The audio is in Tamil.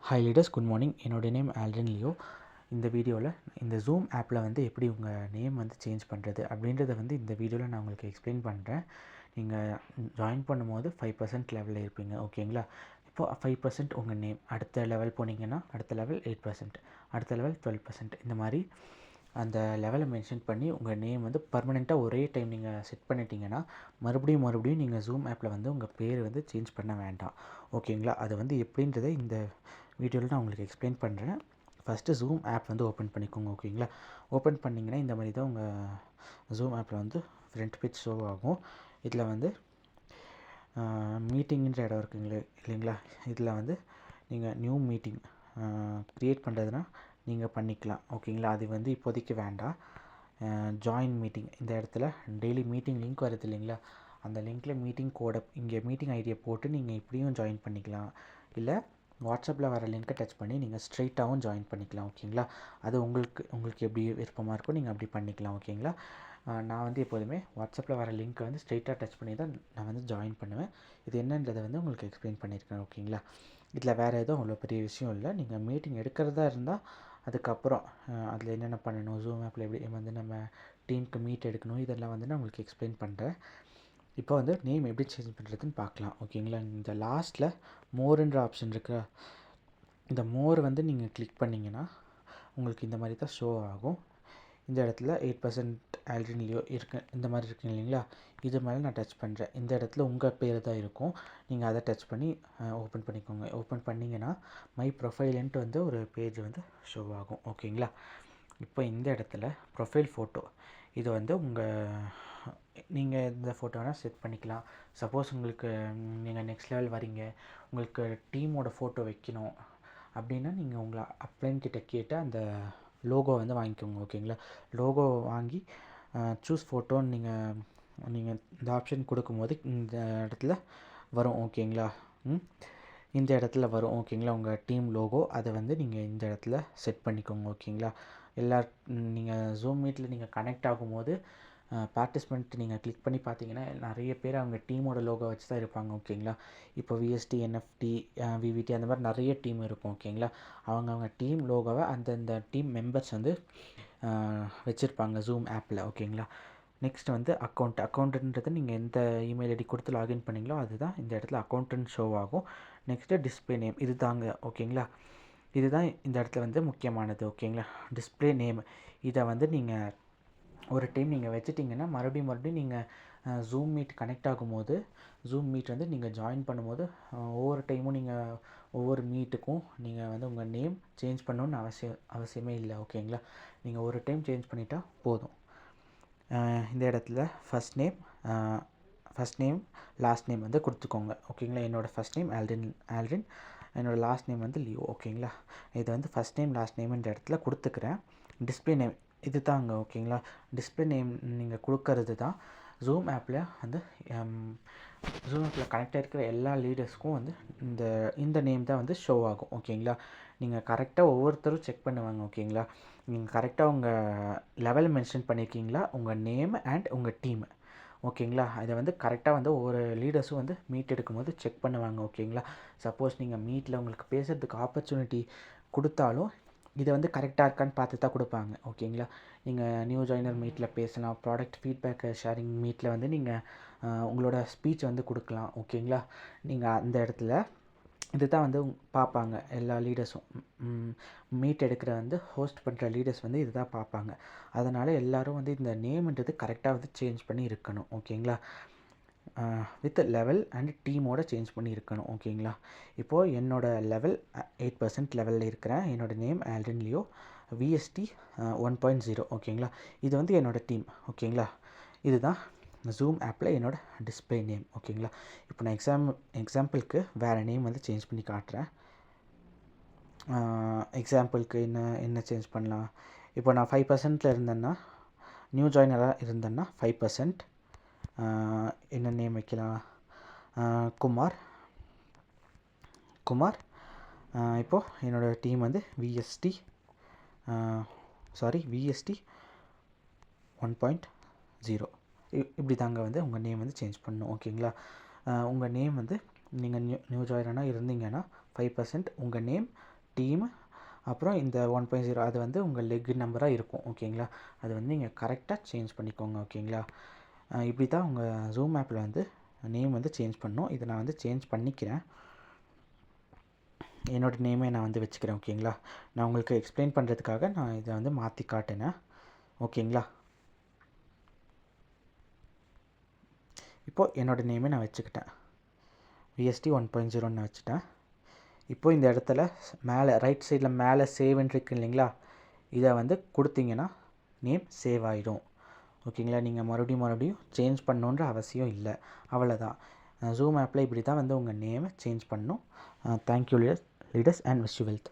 Hi leaders, good morning. என்னோடய நேம் ஆல்டன் லியோ. இந்த வீடியோவில் இந்த ஜூம் ஆப்பில் வந்து எப்படி உங்கள் நேம் வந்து சேஞ்ச் பண்ணுறது அப்படின்றத வந்து இந்த வீடியோவில் நான் உங்களுக்கு எக்ஸ்பிளைன் பண்ணுறேன். நீங்கள் ஜாயின் பண்ணும்போது 5% லெவலில் இருப்பீங்க, ஓகேங்களா? இப்போது 5% உங்கள் நேம், அடுத்த லெவல் போனீங்கன்னா அடுத்த லெவல் 8%, அடுத்த லெவல் 12%, இந்த மாதிரி அந்த லெவலை மென்ஷன் பண்ணி உங்கள் நேம் வந்து பர்மனெண்ட்டாக ஒரே டைம் நீங்கள் செட் பண்ணிட்டீங்கன்னா மறுபடியும் நீங்கள் ஜூம் ஆப்பில் வந்து உங்கள் பேர் வந்து சேஞ்ச் பண்ண வேண்டாம், ஓகேங்களா? அது வந்து எப்படின்றத இந்த வீடியோவில் நான் உங்களுக்கு எக்ஸ்பிளைன் பண்ணுறேன். ஃபஸ்ட்டு ஜூம் ஆப் வந்து ஓப்பன் பண்ணிக்கோங்க, ஓகேங்களா? ஓப்பன் பண்ணிங்கன்னா இந்த மாதிரி தான் உங்கள் ஜூம் ஆப்பில் வந்து ஃப்ரண்ட் பேஜ் ஷோ ஆகும். இதில் வந்து மீட்டிங்கிற இடம் இருக்குங்களே இல்லைங்களா, இதில் வந்து நீங்கள் நியூ மீட்டிங் க்ரியேட் பண்ணுறதுனா நீங்கள் பண்ணிக்கலாம், ஓகேங்களா? அது வந்து இப்போதைக்கு வேண்டாம். ஜாயின் மீட்டிங், இந்த இடத்துல டெய்லி மீட்டிங் லிங்க் வருது இல்லைங்களா, அந்த லிங்க்கில் மீட்டிங் கோடை இங்கே மீட்டிங் ஐடியை போட்டு நீங்கள் இப்படியும் ஜாயின் பண்ணிக்கலாம். இல்லை வாட்ஸ்அப்பில் வர லிங்க்கை டச் பண்ணி நீங்கள் ஸ்ட்ரெயிட்டாகவும் ஜாயின் பண்ணிக்கலாம், ஓகேங்களா? அது உங்களுக்கு எப்படி விருப்பமாக இருக்கோ நீங்கள் அப்படி பண்ணிக்கலாம், ஓகேங்களா? நான் வந்து எப்போதுமே வாட்ஸ்அப்பில் வர லிங்க்கை வந்து ஸ்ட்ரெயிட்டாக டச் பண்ணி தான் நான் வந்து ஜாயின் பண்ணுவேன். இது என்னன்றதை வந்து உங்களுக்கு எக்ஸ்பிளைன் பண்ணியிருக்கேன், ஓகேங்களா? இதில் வேறு எதுவும் அவ்வளோ பெரிய விஷயம் இல்லை. நீங்கள் மீட்டிங் எடுக்கிறதா இருந்தால் அதுக்கப்புறம் அதில் என்னென்ன பண்ணணும், ஜூம் ஆப்பில் எப்படி வந்து நம்ம டீமுக்கு மீட் எடுக்கணும், இதெல்லாம் வந்து நான் உங்களுக்கு எக்ஸ்பிளைன் பண்ணுறேன். இப்போ வந்து நேம் எப்படி சேஞ்ச் பண்ணுறதுன்னு பார்க்கலாம், ஓகேங்களா? இந்த லாஸ்ட்டில் மோர்ன்ற ஆப்ஷன் இருக்கா, இந்த மோர் வந்து நீங்கள் கிளிக் பண்ணிங்கன்னா உங்களுக்கு இந்த மாதிரி தான் ஷோ ஆகும். இந்த இடத்துல 8% ஆல்ரெடியோ இருக்கு, இந்த மாதிரி இருக்குங்க இல்லைங்களா, இது மேலே நான் டச் பண்ணுறேன். இந்த இடத்துல உங்கள் பேர் தான் இருக்கும், நீங்கள் அதை டச் பண்ணி ஓப்பன் பண்ணிக்கோங்க. ஓப்பன் பண்ணிங்கன்னா மை ப்ரொஃபைலுன்ட்டு வந்து ஒரு பேஜ் வந்து ஷோ ஆகும், ஓகேங்களா? இப்போ இந்த இடத்துல ப்ரொஃபைல் ஃபோட்டோ, இது வந்து நீங்கள் இந்த ஃபோட்டோ வேணால் செட் பண்ணிக்கலாம். சப்போஸ் உங்களுக்கு நீங்கள் நெக்ஸ்ட் லெவல் வரீங்க, உங்களுக்கு டீமோட ஃபோட்டோ வைக்கணும் அப்படின்னா நீங்கள் உங்களை அப்ளைன் கிட்ட கேட்டு அந்த லோகோ வந்து வாங்கிக்கோங்க, ஓகேங்களா? லோகோ வாங்கி சூஸ் ஃபோட்டோன்னு நீங்கள் இந்த ஆப்ஷன் கொடுக்கும்போது இந்த இடத்துல வரும், ஓகேங்களா? இந்த இடத்துல வரும், ஓகேங்களா? உங்கள் டீம் லோகோ, அதை வந்து நீங்கள் இந்த இடத்துல செட் பண்ணிக்கோங்க, ஓகேங்களா? நீங்கள் ஜூம் மீட்டில் நீங்கள் கனெக்ட் ஆகும்போது பார்ட்டிசிபெண்ட் நீங்கள் கிளிக் பண்ணி பார்த்தீங்கன்னா நிறைய பேர் அவங்க டீமோட லோகோ வச்சு தான் இருப்பாங்க, ஓகேங்களா? இப்போ விஎஸ்டி, என்எஃப்டி, விவிடி அந்த மாதிரி நிறைய டீம் இருக்கும், ஓகேங்களா? அவங்க டீம் லோகோவை அந்தந்த டீம் மெம்பர்ஸ் வந்து வச்சுருப்பாங்க ஜூம் ஆப்பில், ஓகேங்களா? நெக்ஸ்ட் வந்து அக்கௌண்ட்டுன்றது நீங்கள் எந்த இமெயில் ஐடி கொடுத்து லாகின் பண்ணிங்களோ அதுதான் இந்த இடத்துல அக்கௌண்ட்டுன்னு ஷோ ஆகும். நெக்ஸ்ட்டு டிஸ்பிளே நேம், இது தாங்க, ஓகேங்களா? இதுதான் இந்த இடத்துல வந்து முக்கியமானது, ஓகேங்களா? டிஸ்பிளே நேம், இதை வந்து நீங்கள் ஒரு டைம் நீங்கள் வச்சுட்டிங்கன்னா மறுபடியும் நீங்கள் ஜூம் மீட் கனெக்ட் ஆகும்போது, ஜூம் மீட் வந்து நீங்கள் ஜாயின் பண்ணும்போது ஒவ்வொரு டைமும் நீங்கள் ஒவ்வொரு மீட்டுக்கும் நீங்கள் வந்து உங்கள் நேம் சேஞ்ச் பண்ணணுன்னு அவசியமே இல்லை, ஓகேங்களா? நீங்கள் ஒரு டைம் சேஞ்ச் பண்ணிட்டா போதும். இந்த இடத்துல ஃபஸ்ட் நேம் லாஸ்ட் நேம் வந்து கொடுத்துக்கோங்க, ஓகேங்களா? என்னோடய ஃபஸ்ட் நேம் ஆல்ரின், என்னோடய லாஸ்ட் நேம் வந்து லியோ, ஓகேங்களா? இது வந்து ஃபஸ்ட் நேம் லாஸ்ட் நேம்ன்ற இடத்துல கொடுத்துக்கிறேன். டிஸ்பிளே நேம் இது தாங்க, ஓகேங்களா? டிஸ்பிளே நேம் நீங்கள் கொடுக்கறது தான் ஜூம் ஆப்பில் வந்து ஜூம் ஆப்பில் கனெக்ட் ஆகிருக்கிற எல்லா லீடர்ஸ்க்கும் வந்து இந்த நேம் தான் வந்து ஷோ ஆகும், ஓகேங்களா? நீங்கள் கரெக்டாக ஒவ்வொருத்தரும் செக் பண்ணுவாங்க, ஓகேங்களா? நீங்கள் கரெக்டாக உங்கள் லெவல் மென்ஷன் பண்ணியிருக்கீங்களா, உங்கள் நேம் அண்ட் உங்கள் டீம், ஓகேங்களா? இதை வந்து கரெக்டாக வந்து ஒவ்வொரு லீடர்ஸும் வந்து மீட் எடுக்கும்போது செக் பண்ணுவாங்க, ஓகேங்களா? சப்போஸ் நீங்கள் மீட்டில் உங்களுக்கு பேசுகிறதுக்கு ஆப்பர்ச்சுனிட்டி கொடுத்தாலும் இதை வந்து கரெக்டாக இருக்கான்னு பார்த்து தான் கொடுப்பாங்க, ஓகேங்களா? நீங்கள் நியூ ஜாயினர் மீட்டில் பேசலாம், ப்ராடக்ட் ஃபீட்பேக் ஷேரிங் மீட்டில் வந்து நீங்கள் உங்களோட ஸ்பீச் வந்து கொடுக்கலாம், ஓகேங்களா? நீங்கள் அந்த இடத்துல இது தான் வந்து பார்ப்பாங்க எல்லா லீடர்ஸும். மீட் எடுக்கிற வந்து ஹோஸ்ட் பண்ணுற லீடர்ஸ் வந்து இது தான் பார்ப்பாங்க. அதனால் எல்லோரும் வந்து இந்த நேம்ன்றது கரெக்டாக வந்து சேஞ்ச் பண்ணி இருக்கணும், ஓகேங்களா? வித் லெவல் அண்ட் டீமோட சேஞ்ச் பண்ணி இருக்கணும், ஓகேங்களா? இப்போது என்னோடய லெவல் 8% லெவலில் இருக்கிறேன். என்னோடய நேம் ஆல்ரின் லியோ, விஎஸ்டி 1.0, ஓகேங்களா? இது வந்து என்னோடய டீம், ஓகேங்களா? இதுதான் ஜூம் ஆப்பில் என்னோடய டிஸ்பிளே நேம், ஓகேங்களா? இப்போ நான் எக்ஸாம்பிளுக்கு வேறு நேம் வந்து சேஞ்ச் பண்ணி காட்டுறேன். எக்ஸாம்பிளுக்கு என்ன சேஞ்ச் பண்ணலாம், இப்போ நான் 5%ல் இருந்தேன்னா, நியூ ஜாயினராக இருந்தேன்னா 5%, என்ன நேம் வைக்கலாம், குமார். இப்போது என்னோடய டீம் வந்து விஎஸ்டி 1.0, இப்படி தாங்க வந்து உங்கள் நேம் வந்து சேஞ்ச் பண்ணணும், ஓகேங்களா? உங்கள் நேம் வந்து நீங்கள் நியூ ஜாயினராக இருந்தீங்கன்னா 5%, உங்கள் நேம் டீம் அப்புறம் இந்த 1.0 அது வந்து உங்கள் லெக் நம்பராக இருக்கும். ஓகேங்களா, அது வந்து நீங்கள் கரெக்டாக சேஞ்ச் பண்ணிக்கோங்க. ஓகேங்களா, இப்படி தான் உங்கள் ஜூம் ஆப்பில் வந்து நேம் வந்து சேஞ்ச் பண்ணணும். இதை நான் வந்து சேஞ்ச் பண்ணிக்கிறேன். என்னோடய நேமே நான் வந்து வச்சுக்கிறேன். ஓகேங்களா, நான் உங்களுக்கு எக்ஸ்பிளைன் பண்ணுறதுக்காக நான் இதை வந்து மாற்றி காட்டினேன். ஓகேங்களா, இப்போது என்னோடய நேமே நான் வச்சுக்கிட்டேன். VST 1.0 வச்சுட்டேன். இப்போது இந்த இடத்துல மேலே ரைட் சைடில் மேலே சேவ்ன்னு இருக்கு இல்லைங்களா, இதை வந்து கொடுத்தீங்கன்னா நேம் சேவ் ஆகிடும். ஓகேங்களா, நீங்கள் மறுபடியும் சேஞ்ச் பண்ணணுன்ற அவசியம் இல்லை. அவ்வளோதான். ஜூம் ஆப்பில் இப்படி தான் வந்து உங்கள் நேமை சேஞ்ச் பண்ணணும். Thank you leaders and wish you wealth.